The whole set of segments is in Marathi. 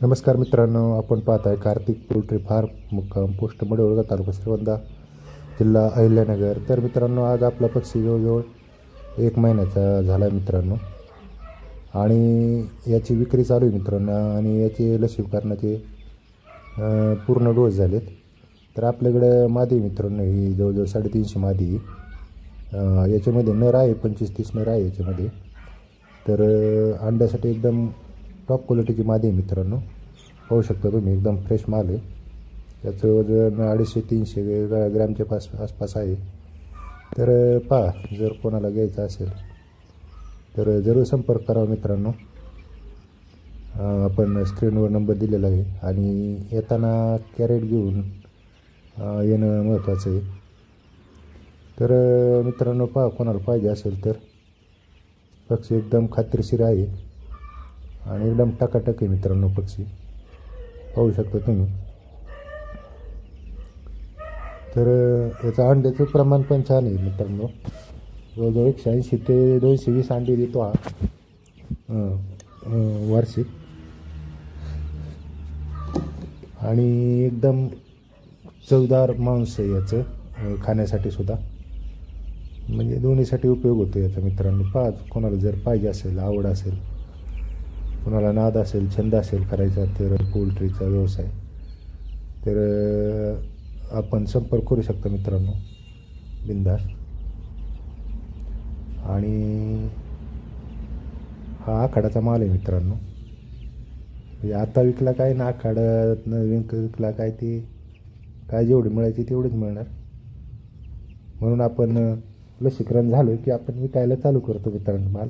नमस्कार मित्रांनो, आपण पाहत आहे कार्तिक पोल्ट्री फार्म, मुक्काम पोस्ट मडवळगा, तालुका श्रीगोंदा, जिल्हा अहिल्यानगर। तर मित्रांनो, आज आपला पक्षी जवळजवळ 1 महिन्याचा झाला आहे मित्रांनो, आणि याची विक्री चालू आहे मित्रांनो, आणि याचे लसीकरणाचे पूर्ण डोस झालेत। तर आपल्याकडे मादी मित्रांनो ही जवळजवळ 350 मादी, याच्यामध्ये नर आहे 25-30 नर आहे याच्यामध्ये। तर अंड्यासाठी एकदम टॉप क्वालिटीची मादी आहे मित्रांनो, पाहू शकता तुम्ही, एकदम फ्रेश माल आहे। त्याचं वजन 250-300 ग्रॅमच्या आसपास आहे। तर पहा, जर कोणाला घ्यायचं असेल तर जरूर संपर्क करावा मित्रांनो। आपण स्क्रीनवर नंबर दिलेला आहे, आणि येताना कॅरेट घेऊन येणं महत्त्वाचं आहे। तर मित्रांनो पहा, कोणाला पाहिजे असेल तर पक्षी एकदम खात्रीशीर आहे आणि एकदम टकाटक आहे मित्रांनो। पक्षी पाहू शकता तुम्ही। तर याचं अंड्याचं प्रमाण पण छान आहे मित्रांनो, जवळजवळ 180 ते 220 अंडी देतो हा वार्षिक, आणि एकदम चवदार मांस आहे याचं, खाण्यासाठी सुद्धा, म्हणजे दोन्हीसाठी उपयोग होतो याचा मित्रांनो। पहा, कोणाला जर पाहिजे असेल, आवड असेल, कोणाला नाद असेल, छंद असेल करायचा तर पोल्ट्रीचा व्यवसाय, तर आपण संपर्क करू शकता मित्रांनो बिनधास्त। आणि हा आखाडाचा माल आहे मित्रांनो, म्हणजे आता विकला काय ना, आखाडात विकला काय, ते काय जेवढी मिळायची तेवढीच मिळणार, म्हणून आपण लसीकरण झालं की आपण विकायला चालू करतो मित्रांनो माल।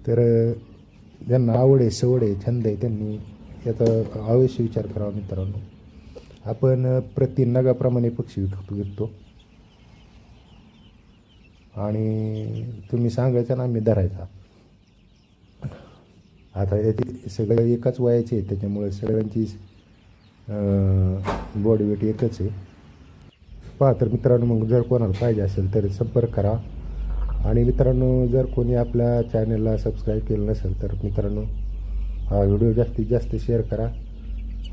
तर ज्यांना आवड आहे, सवड आहे, छंद आहे, त्यांनी याचा अवश्य विचार करावा मित्रांनो। आपण प्रति नगाप्रमाणे पक्षी विकतो, आणि तुम्ही सांगायचं ना, आम्ही धरायचा। आता याची सगळे एकाच वयाचे आहेत, त्याच्यामुळे सगळ्यांची बॉडी वेट एकच आहे। पहा, तर मित्रांनो, मग जर कोणाला पाहिजे असेल तर संपर्क करा। आणि मित्रांनो, जर कोणी आपल्या चॅनलला सबस्क्राईब केलं नसेल तर मित्रांनो हा व्हिडिओ जास्तीत जास्त शेअर करा,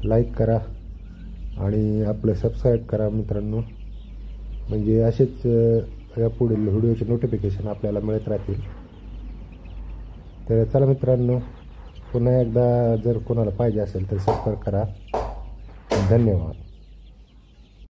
लाईक करा, आणि आपलं सबस्क्राईब करा मित्रांनो, म्हणजे असेच या पुढील व्हिडिओचे नोटिफिकेशन आपल्याला मिळत राहतील। तर चला मित्रांनो, पुन्हा एकदा जर कोणाला पाहिजे असेल तर संपर्क करा। धन्यवाद।